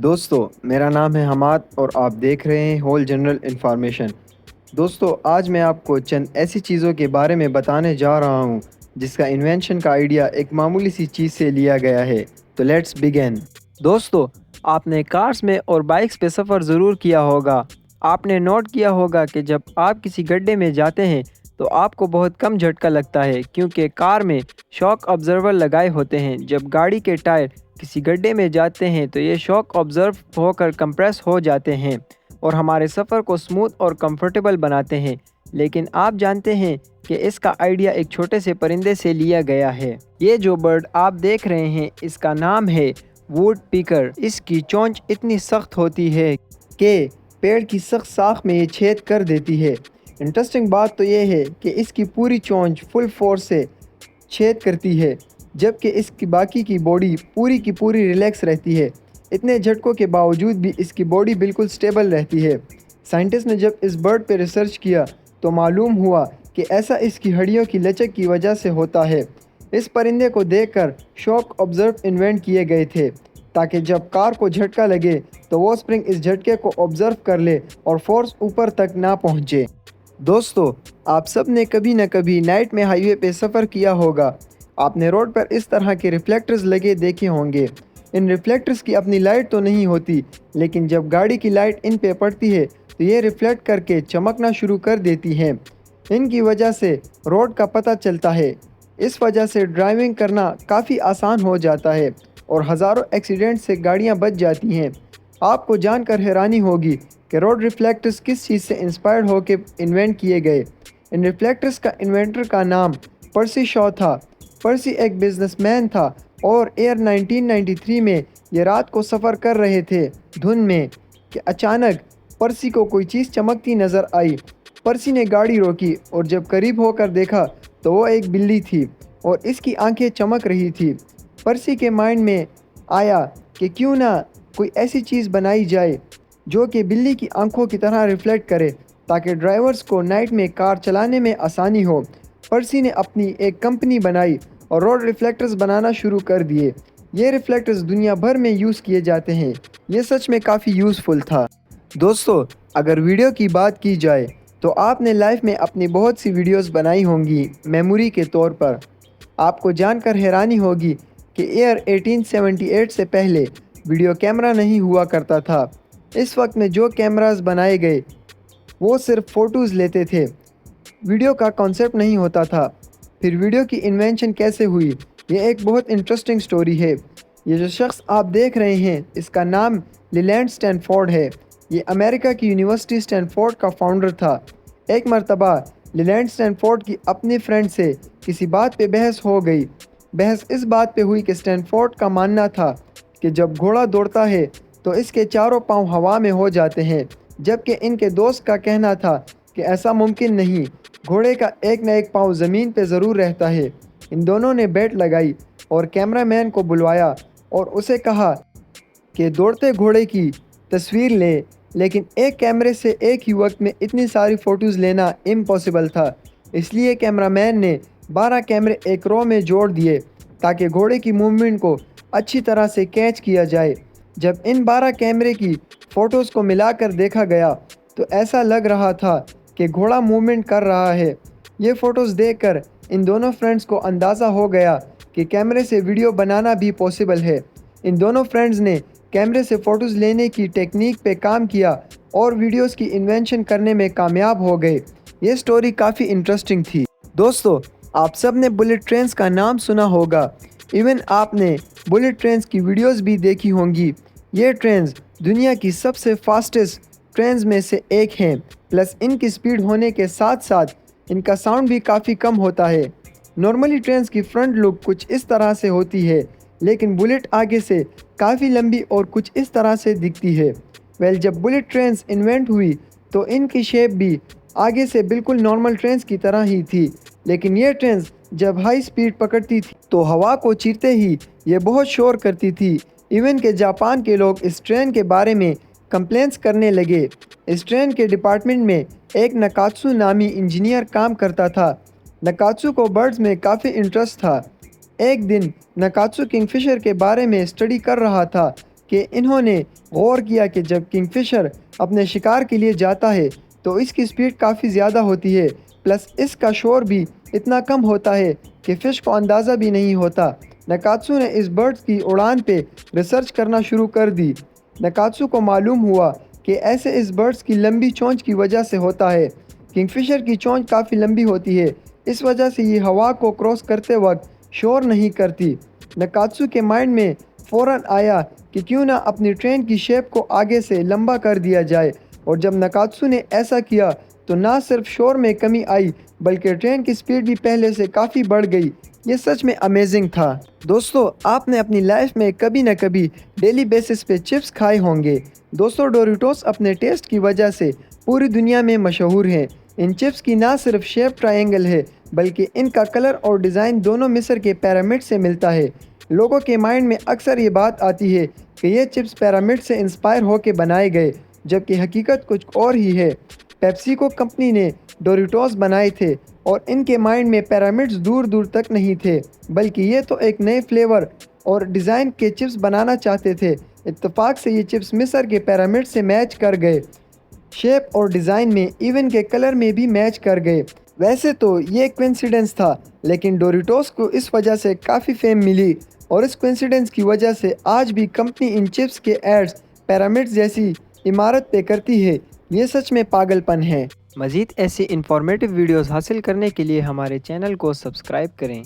دوستو میرا نام ہے حماد اور آپ دیکھ رہے ہیں ہول جنرل انفارمیشن۔ دوستو آج میں آپ کو چند ایسی چیزوں کے بارے میں بتانے جا رہا ہوں جس کا انوینشن کا آئیڈیا ایک معمولی سی چیز سے لیا گیا ہے۔ تو لیٹس بگن۔ دوستو آپ نے کارز میں اور بائکس پہ سفر ضرور کیا ہوگا۔ آپ نے نوٹ کیا ہوگا کہ جب آپ کسی گڈھے میں جاتے ہیں تو آپ کو بہت کم جھٹکا لگتا ہے کیونکہ کار میں شاک ابزرور لگائے ہوتے ہیں۔ جب گاڑی کے ٹائر کسی گڈھے میں جاتے ہیں تو یہ شاک آبزرو ہو کر کمپریس ہو جاتے ہیں اور ہمارے سفر کو سموتھ اور کمفرٹیبل بناتے ہیں۔ لیکن آپ جانتے ہیں کہ اس کا آئیڈیا ایک چھوٹے سے پرندے سے لیا گیا ہے۔ یہ جو برڈ آپ دیکھ رہے ہیں اس کا نام ہے ووڈ پیکر۔ اس کی چونچ اتنی سخت ہوتی ہے کہ پیڑ کی سخت ساخ میں یہ چھید کر دیتی ہے۔ انٹرسٹنگ بات تو یہ ہے کہ اس کی پوری چونچ فل فورس سے چھید کرتی ہے جبکہ اس کی باقی کی باڈی پوری کی پوری ریلیکس رہتی ہے۔ اتنے جھٹکوں کے باوجود بھی اس کی باڈی بالکل سٹیبل رہتی ہے۔ سائنٹسٹ نے جب اس برڈ پہ ریسرچ کیا تو معلوم ہوا کہ ایسا اس کی ہڈیوں کی لچک کی وجہ سے ہوتا ہے۔ اس پرندے کو دیکھ کر شاک آبزرو انوینٹ کیے گئے تھے تاکہ جب کار کو جھٹکا لگے تو وہ اسپرنگ اس جھٹکے کو آبزرو کر لے اور فورس اوپر تک نہ پہنچے۔ دوستو آپ سب نے کبھی نہ کبھی نائٹ میں ہائی وے پہ سفر کیا ہوگا۔ آپ نے روڈ پر اس طرح کے ریفلیکٹرز لگے دیکھے ہوں گے۔ ان ریفلیکٹرز کی اپنی لائٹ تو نہیں ہوتی لیکن جب گاڑی کی لائٹ ان پہ پڑتی ہے تو یہ ریفلیکٹ کر کے چمکنا شروع کر دیتی ہیں۔ ان کی وجہ سے روڈ کا پتہ چلتا ہے۔ اس وجہ سے ڈرائیونگ کرنا کافی آسان ہو جاتا ہے اور ہزاروں ایکسیڈنٹ سے گاڑیاں بچ جاتی ہیں۔ آپ کو جان کر حیرانی ہوگی کہ روڈ ریفلیکٹرز کس چیز سے انسپائرڈ ہو کے انوینٹ کیے گئے۔ ان ریفلیکٹرز کا انوینٹر کا نام پرسی شاو تھا۔ پرسی ایک بزنس مین تھا اور ایئر 1993 میں یہ رات کو سفر کر رہے تھے دھند میں کہ اچانک پرسی کو کوئی چیز چمکتی نظر آئی۔ پرسی نے گاڑی روکی اور جب قریب ہو کر دیکھا تو وہ ایک بلی تھی اور اس کی آنکھیں چمک رہی تھی۔ پرسی کے مائنڈ میں آیا کہ کیوں نہ کوئی ایسی چیز بنائی جائے جو کہ بلی کی آنکھوں کی طرح ریفلیکٹ کرے تاکہ ڈرائیورز کو نائٹ میں کار چلانے میں آسانی ہو۔ پرسی نے اپنی ایک کمپنی بنائی اور روڈ ریفلیکٹرز بنانا شروع کر دیے۔ یہ ریفلیکٹرز دنیا بھر میں یوز کیے جاتے ہیں۔ یہ سچ میں کافی یوزفل تھا۔ دوستو اگر ویڈیو کی بات کی جائے تو آپ نے لائف میں اپنی بہت سی ویڈیوز بنائی ہوں گی میموری کے طور پر۔ آپ کو جان کر حیرانی ہوگی کہ ایئر 1878 سے پہلے ویڈیو کیمرہ نہیں ہوا کرتا تھا۔ اس وقت میں جو کیمراز بنائے گئے وہ صرف فوٹوز لیتے تھے، ویڈیو کا کانسیپٹ نہیں ہوتا تھا۔ پھر ویڈیو کی انوینشن کیسے ہوئی یہ ایک بہت انٹرسٹنگ سٹوری ہے۔ یہ جو شخص آپ دیکھ رہے ہیں اس کا نام لیلینڈ اسٹینفورڈ ہے۔ یہ امریکہ کی یونیورسٹی اسٹینفورڈ کا فاؤنڈر تھا۔ ایک مرتبہ لیلینڈ اسٹینفورڈ کی اپنی فرینڈ سے کسی بات پہ بحث ہو گئی۔ بحث اس بات پہ ہوئی کہ اسٹینفورڈ کا ماننا تھا کہ جب گھوڑا دوڑتا ہے تو اس کے چاروں پاؤں ہوا میں ہو جاتے ہیں جبکہ ان کے دوست کا کہنا تھا کہ ایسا ممکن نہیں، گھوڑے کا ایک نہ ایک پاؤں زمین پہ ضرور رہتا ہے۔ ان دونوں نے بیٹ لگائی اور کیمرہ مین کو بلوایا اور اسے کہا کہ دوڑتے گھوڑے کی تصویر لے، لیکن ایک کیمرے سے ایک ہی وقت میں اتنی ساری فوٹوز لینا امپاسبل تھا۔ اس لیے کیمرہ مین نے 12 کیمرے ایک رو میں جوڑ دیے تاکہ گھوڑے کی موومنٹ کو اچھی طرح سے کیچ کیا جائے۔ جب ان 12 کیمرے کی فوٹوز کو ملا کر دیکھا گیا تو ایسا لگ رہا تھا کہ گھوڑا موومنٹ کر رہا ہے۔ یہ فوٹوز دیکھ کر ان دونوں فرینڈز کو اندازہ ہو گیا کہ کیمرے سے ویڈیو بنانا بھی پاسبل ہے۔ ان دونوں فرینڈز نے کیمرے سے فوٹوز لینے کی ٹیکنیک پہ کام کیا اور ویڈیوز کی انوینشن کرنے میں کامیاب ہو گئے۔ یہ سٹوری کافی انٹرسٹنگ تھی۔ دوستو آپ سب نے بلٹ ٹرینز کا نام سنا ہوگا۔ ایون آپ نے بلٹ ٹرینز کی ویڈیوز بھی دیکھی ہوں گی۔ یہ ٹرینز دنیا کی سب سے فاسٹسٹ ٹرینز میں سے ایک ہیں، پلس ان کی سپیڈ ہونے کے ساتھ ساتھ ان کا ساؤنڈ بھی کافی کم ہوتا ہے۔ نارملی ٹرینز کی فرنٹ لک کچھ اس طرح سے ہوتی ہے لیکن بلٹ آگے سے کافی لمبی اور کچھ اس طرح سے دکھتی ہے۔ جب بلٹ ٹرینز انوینٹ ہوئی تو ان کی شیپ بھی آگے سے بالکل نارمل ٹرینز کی طرح ہی تھی، لیکن یہ ٹرینز جب ہائی سپیڈ پکڑتی تھی تو ہوا کو چیرتے ہی یہ بہت شور کرتی تھی۔ ایون کہ جاپان کے لوگ اس ٹرین کے بارے میں کمپلینس کرنے لگے۔ اس ٹرین کے ڈپارٹمنٹ میں ایک نکاتسو نامی انجینئر کام کرتا تھا۔ نکاتسو کو برڈز میں کافی انٹرسٹ تھا۔ ایک دن نکاتسو کنگ فشر کے بارے میں اسٹڈی کر رہا تھا کہ انہوں نے غور کیا کہ جب کنگ فشر اپنے شکار کے لیے جاتا ہے تو اس کی سپیڈ کافی زیادہ ہوتی ہے، پلس اس کا شور بھی اتنا کم ہوتا ہے کہ فش کو اندازہ بھی نہیں ہوتا۔ نکاتسو نے اس برڈ کی اڑان پہ ریسرچ کرنا شروع کر دی۔ نکاتسو کو معلوم ہوا کہ ایسے اس برڈ کی لمبی چونچ کی وجہ سے ہوتا ہے۔ کنگ فشر کی چونچ کافی لمبی ہوتی ہے، اس وجہ سے یہ ہوا کو کراس کرتے وقت شور نہیں کرتی۔ نکاتسو کے مائنڈ میں فوراً آیا کہ کیوں نہ اپنی ٹرین کی شیپ کو آگے سے لمبا کر دیا جائے، اور جب نکاتسو نے ایسا کیا تو نہ صرف شور میں کمی آئی بلکہ ٹرین کی سپیڈ بھی پہلے سے کافی بڑھ گئی۔ یہ سچ میں امیزنگ تھا۔ دوستو، آپ نے اپنی لائف میں کبھی نہ کبھی ڈیلی بیسس پہ چپس کھائے ہوں گے۔ دوستو، ڈوریٹوس اپنے ٹیسٹ کی وجہ سے پوری دنیا میں مشہور ہیں۔ ان چپس کی نہ صرف شیپ ٹرائنگل ہے بلکہ ان کا کلر اور ڈیزائن دونوں مصر کے پیرامڈ سے ملتا ہے۔ لوگوں کے مائنڈ میں اکثر یہ بات آتی ہے کہ یہ چپس پیرامڈ سے انسپائر ہو کے بنائے گئے، جبکہ حقیقت کچھ اور ہی ہے۔ پیپسیکو کمپنی نے ڈوریٹوس بنائے تھے اور ان کے مائنڈ میں پیرامڈز دور دور تک نہیں تھے، بلکہ یہ تو ایک نئے فلیور اور ڈیزائن کے چپس بنانا چاہتے تھے۔ اتفاق سے یہ چپس مصر کے پیرامڈ سے میچ کر گئے، شیپ اور ڈیزائن میں، ایون کے کلر میں بھی میچ کر گئے۔ ویسے تو یہ کوئنسیڈنس تھا، لیکن ڈوریٹوس کو اس وجہ سے کافی فیم ملی، اور اس کوئنسیڈنس کی وجہ سے آج بھی کمپنی ان چپس کے ایڈز پیرامڈز جیسی عمارت پہ کرتی ہے۔ یہ سچ میں پاگل پن ہے۔ مزید ایسی انفارمیٹیو ویڈیوز حاصل کرنے کے لیے ہمارے چینل کو سبسکرائب کریں۔